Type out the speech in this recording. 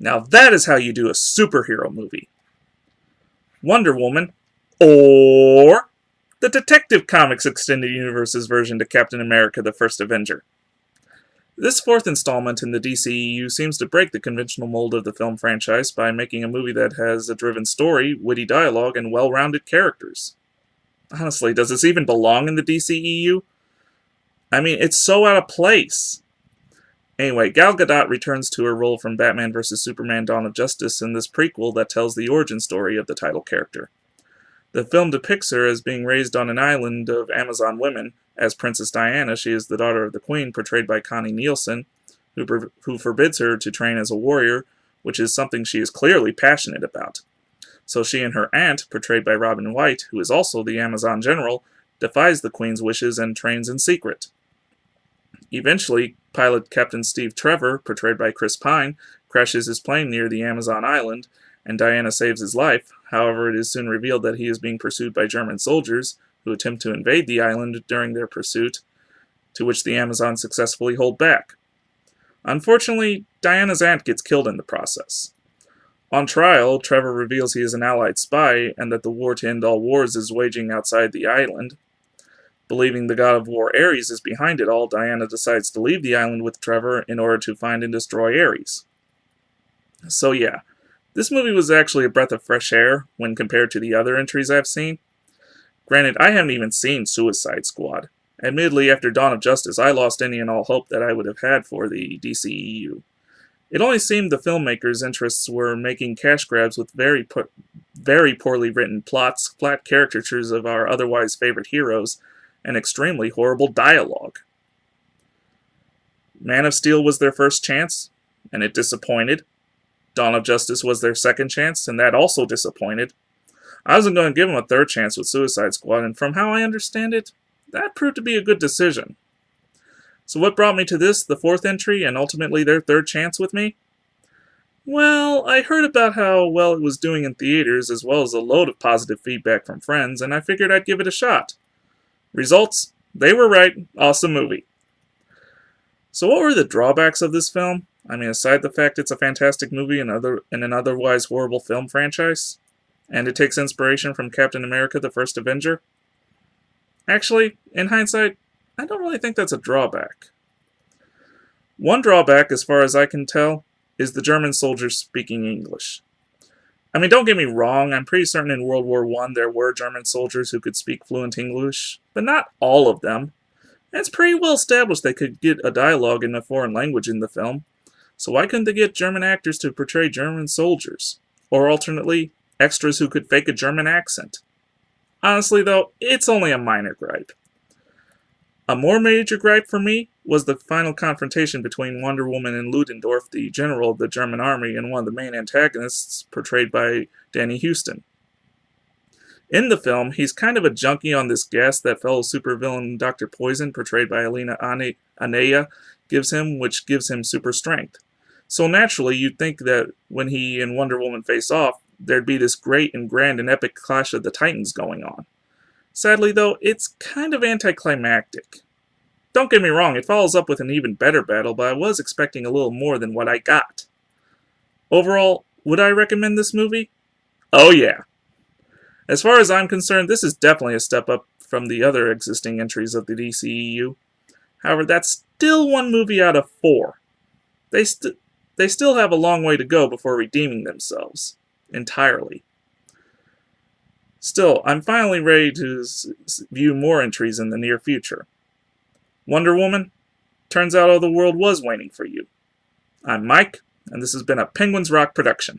Now that is how you do a superhero movie. Wonder Woman, or the Detective Comics Extended Universe's version to Captain America the First Avenger. This fourth installment in the DCEU seems to break the conventional mold of the film franchise by making a movie that has a driven story, witty dialogue, and well-rounded characters. Honestly, does this even belong in the DCEU? I mean, it's so out of place. Anyway, Gal Gadot returns to her role from Batman vs. Superman Dawn of Justice in this prequel that tells the origin story of the title character. The film depicts her as being raised on an island of Amazon women. As Princess Diana, she is the daughter of the Queen, portrayed by Connie Nielsen, who forbids her to train as a warrior, which is something she is clearly passionate about. So she and her aunt, portrayed by Robin White, who is also the Amazon general, defies the Queen's wishes and trains in secret. Eventually, pilot Captain Steve Trevor, portrayed by Chris Pine, crashes his plane near the Amazon island, and Diana saves his life. However, it is soon revealed that he is being pursued by German soldiers, who attempt to invade the island during their pursuit, to which the Amazons successfully hold back. Unfortunately, Diana's aunt gets killed in the process. On trial, Trevor reveals he is an Allied spy and that the war to end all wars is waging outside the island. Believing the god of war Ares is behind it all, Diana decides to leave the island with Trevor in order to find and destroy Ares. So yeah, this movie was actually a breath of fresh air when compared to the other entries I've seen. Granted, I haven't even seen Suicide Squad. Admittedly, after Dawn of Justice, I lost any and all hope that I would have had for the DCEU. It only seemed the filmmakers' interests were making cash grabs with very poorly written plots, flat caricatures of our otherwise favorite heroes, and extremely horrible dialogue. Man of Steel was their first chance, and it disappointed. Dawn of Justice was their second chance, and that also disappointed. I wasn't going to give them a third chance with Suicide Squad, and from how I understand it, that proved to be a good decision. So what brought me to this, the fourth entry, and ultimately their third chance with me? Well, I heard about how well it was doing in theaters, as well as a load of positive feedback from friends, and I figured I'd give it a shot. Results? They were right. Awesome movie. So what were the drawbacks of this film? I mean, aside the fact it's a fantastic movie in an otherwise horrible film franchise, and it takes inspiration from Captain America the First Avenger. Actually, in hindsight, I don't really think that's a drawback. One drawback, as far as I can tell, is the German soldiers speaking English. I mean, don't get me wrong, I'm pretty certain in World War I there were German soldiers who could speak fluent English, but not all of them. And it's pretty well established they could get a dialogue in a foreign language in the film, so why couldn't they get German actors to portray German soldiers? Or alternately, extras who could fake a German accent. Honestly though, it's only a minor gripe. A more major gripe for me was the final confrontation between Wonder Woman and Ludendorff, the general of the German army and one of the main antagonists, portrayed by Danny Huston. In the film, he's kind of a junkie on this gas that fellow supervillain Dr. Poison, portrayed by Alina Anaya, gives him, which gives him super strength. So naturally, you'd think that when he and Wonder Woman face off, there'd be this great and grand and epic clash of the titans going on. Sadly though, it's kind of anticlimactic. Don't get me wrong, it follows up with an even better battle, but I was expecting a little more than what I got. Overall, would I recommend this movie? Oh yeah. As far as I'm concerned, this is definitely a step up from the other existing entries of the DCEU. However, that's still one movie out of 4. They still have a long way to go before redeeming themselves. Entirely. Still, I'm finally ready to view more entries in the near future. Wonder Woman? Turns out all the world was waiting for you. I'm Mike, and this has been a Penguins Rock production.